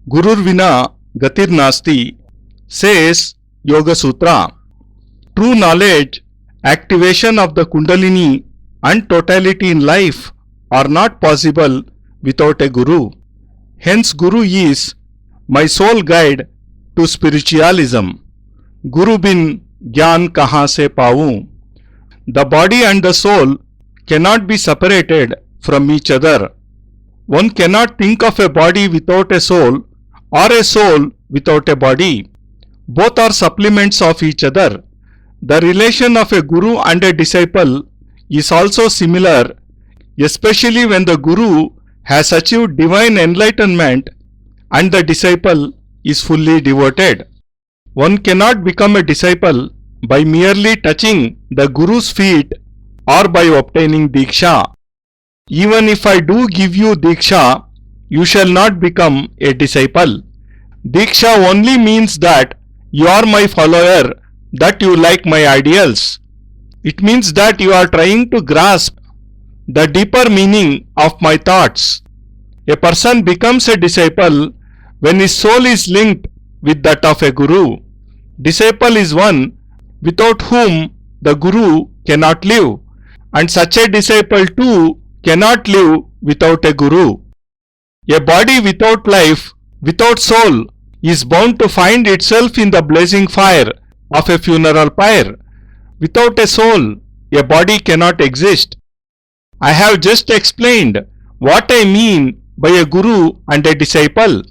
Gurur Vina Gatir Nasti, says Yoga Sutra. True knowledge, activation of the Kundalini and totality in life are not possible without a Guru. Hence Guru is my sole guide to spiritualism. Guru bin Gyaan Kaha se Pavoon. The body and the soul cannot be separated from each other. One cannot think of a body without a soul or a soul without a body. Both are supplements of each other. The relation of a guru and a disciple is also similar, especially when the guru has achieved divine enlightenment and the disciple is fully devoted. One cannot become a disciple by merely touching the guru's feet or by obtaining diksha. Even if I do give you diksha, you shall not become a disciple. Diksha only means that you are my follower, that you like my ideals. It means that you are trying to grasp the deeper meaning of my thoughts. A person becomes a disciple when his soul is linked with that of a guru. Disciple is one without whom the guru cannot live, and such a disciple too cannot live without a guru. A body without life, without soul, is bound to find itself in the blazing fire of a funeral pyre. Without a soul, a body cannot exist. I have just explained what I mean by a guru and a disciple.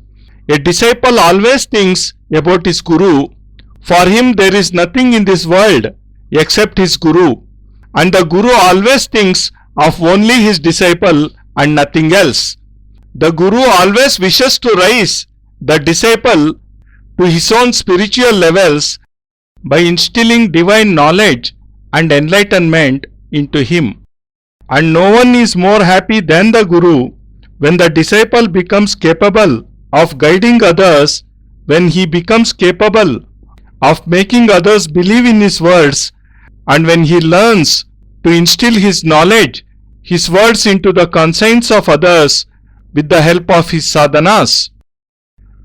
A disciple always thinks about his guru. For him there is nothing in this world except his guru, and the guru always thinks of only his disciple and nothing else. The guru always wishes to raise the disciple to his own spiritual levels by instilling divine knowledge and enlightenment into him. And no one is more happy than the guru when the disciple becomes capable of guiding others, when he becomes capable of making others believe in his words, and when he learns to instill his knowledge, his words into the conscience of others with the help of his sadhanas.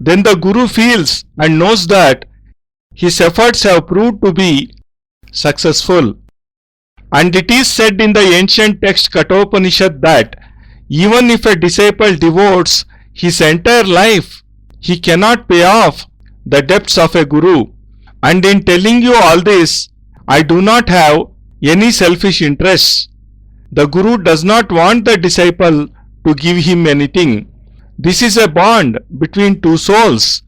Then the guru feels and knows that his efforts have proved to be successful. And it is said in the ancient text Kathopanishad that even if a disciple devotes his entire life, he cannot pay off the debts of a guru. And in telling you all this, I do not have any selfish interests. The guru does not want the disciple to give him anything. This is a bond between two souls.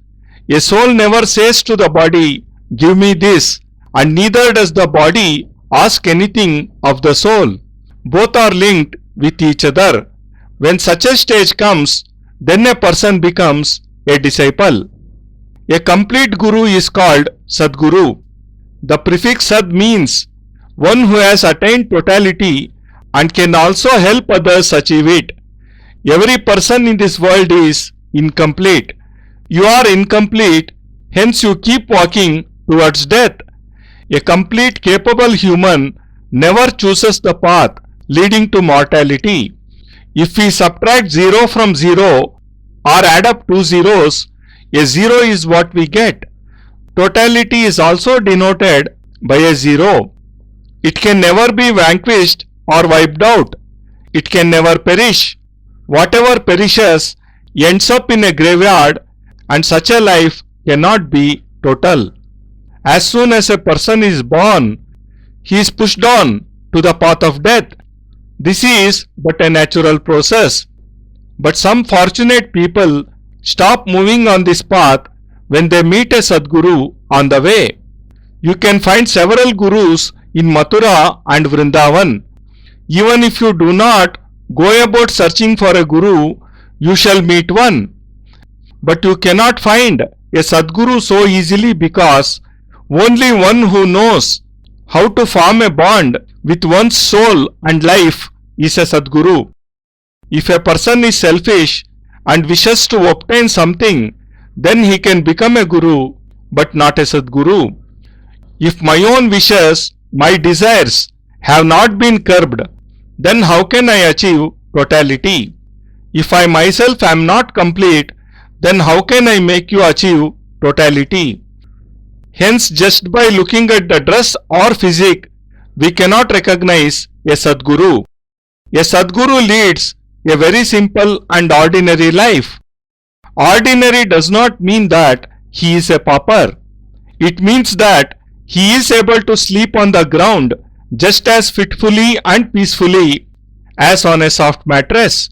A soul never says to the body, give me this, and neither does the body ask anything of the soul. Both are linked with each other. When such a stage comes, then a person becomes a disciple. A complete guru is called sadguru. The prefix sad means one who has attained totality and can also help others achieve it. Every person in this world is incomplete. You are incomplete, hence you keep walking towards death. A complete capable human never chooses the path leading to mortality. If we subtract 0 from 0 or add up 2 zeros, a 0 is what we get. Totality is also denoted by a 0. It can never be vanquished or wiped out. It can never perish. Whatever perishes ends up in a graveyard, and such a life cannot be total. As soon as a person is born, he is pushed on to the path of death. This is but a natural process. But some fortunate people stop moving on this path when they meet a sadguru on the way. You can find several gurus in Mathura and Vrindavan. Even if you do not go about searching for a guru, you shall meet one. But you cannot find a sadguru so easily, because only one who knows how to form a bond with one's soul and life is a sadguru. If a person is selfish and wishes to obtain something, then he can become a guru, but not a sadguru. If my own wishes, my desires have not been curbed, then how can I achieve totality? If I myself am not complete, then how can I make you achieve totality? Hence, just by looking at the dress or physique, we cannot recognize a sadguru. A sadguru leads a very simple and ordinary life. Ordinary does not mean that he is a pauper. It means that he is able to sleep on the ground just as fitfully and peacefully as on a soft mattress.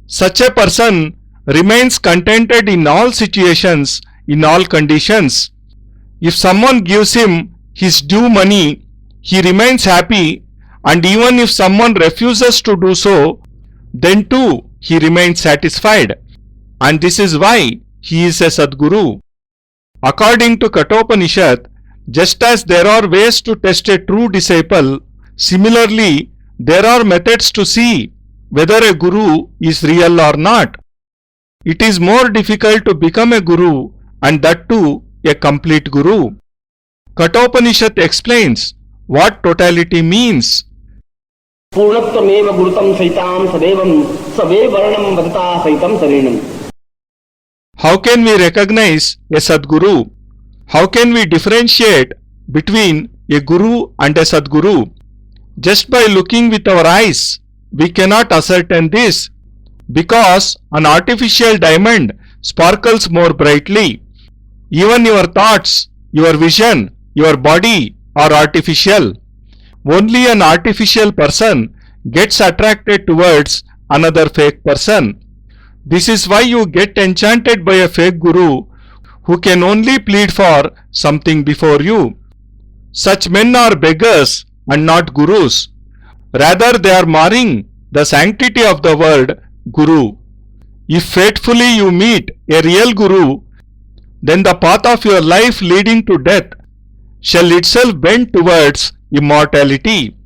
Such a person remains contented in all situations, in all conditions. If someone gives him his due money, he remains happy, and even if someone refuses to do so, then too he remains satisfied. And this is why he is a sadguru. According to Kathopanishad, just as there are ways to test a true disciple, similarly there are methods to see whether a guru is real or not. It is more difficult to become a guru, and that too a complete guru. Kathopanishad explains what totality means. Purnatvamev gurutam saitam sadevam save varnam vadata saitam sarinam. How can we recognize a sadguru? How can we differentiate between a guru and a sadguru? Just by looking with our eyes, we cannot ascertain this, because an artificial diamond sparkles more brightly. Even your thoughts, your vision, your body are artificial. Only an artificial person gets attracted towards another fake person. This is why you get enchanted by a fake guru who can only plead for something before you. Such men are beggars and not gurus. Rather, they are marring the sanctity of the word guru. If faithfully you meet a real guru, then the path of your life leading to death shall itself bend towards immortality.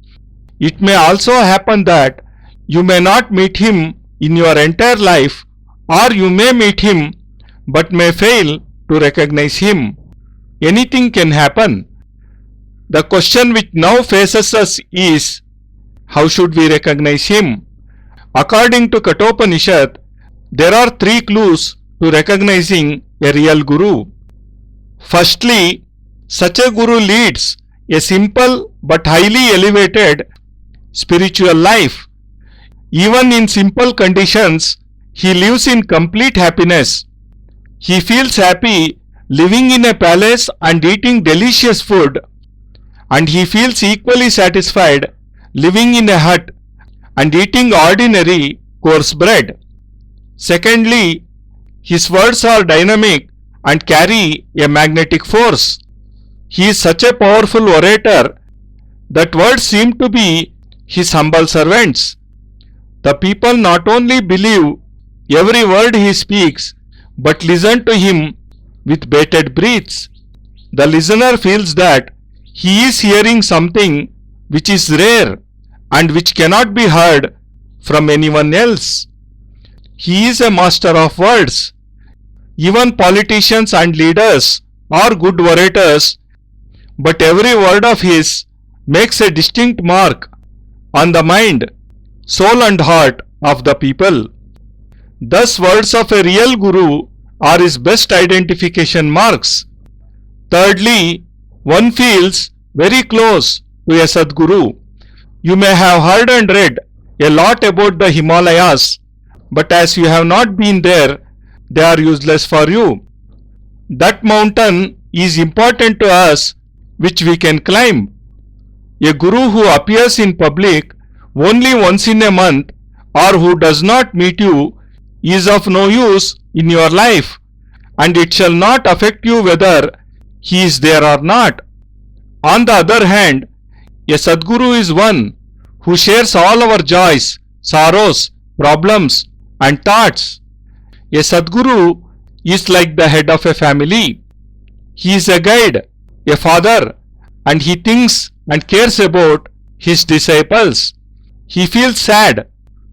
It may also happen that you may not meet him in your entire life, or you may meet him but may fail to recognize him. Anything can happen. The question which now faces us is, how should we recognize him? According to Kathopanishad, there are 3 clues to recognizing a real guru. Firstly, such a guru leads a simple but highly elevated spiritual life. Even in simple conditions, he lives in complete happiness. He feels happy living in a palace and eating delicious food, and he feels equally satisfied living in a hut and eating ordinary coarse bread. Secondly, his words are dynamic and carry a magnetic force. He is such a powerful orator that words seem to be his humble servants. The people not only believe every word he speaks, but listen to him with bated breaths. The listener feels that he is hearing something which is rare and which cannot be heard from anyone else. He is a master of words. Even politicians and leaders are good orators, but every word of his makes a distinct mark on the mind, soul and heart of the people. Thus, words of a real guru are his best identification marks. Thirdly, one feels very close to a sadguru. You may have heard and read a lot about the Himalayas, but as you have not been there, they are useless for you. That mountain is important to us, which we can climb. A guru who appears in public only once in a month, or who does not meet you, is of no use in your life, and it shall not affect you whether he is there or not. On the other hand, a sadguru is one who shares all our joys, sorrows, problems and thoughts. A sadguru is like the head of a family. He is a guide, a father, and he thinks and cares about his disciples. He feels sad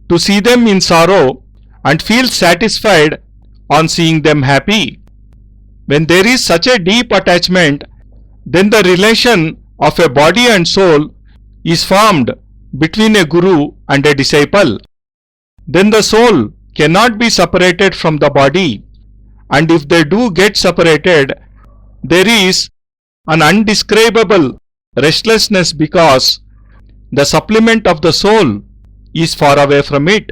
to see them in sorrow and feels satisfied on seeing them happy. When there is such a deep attachment, then the relation of a body and soul is formed between a guru and a disciple. Then the soul cannot be separated from the body, and if they do get separated, there is an undescribable restlessness because the supplement of the soul is far away from it.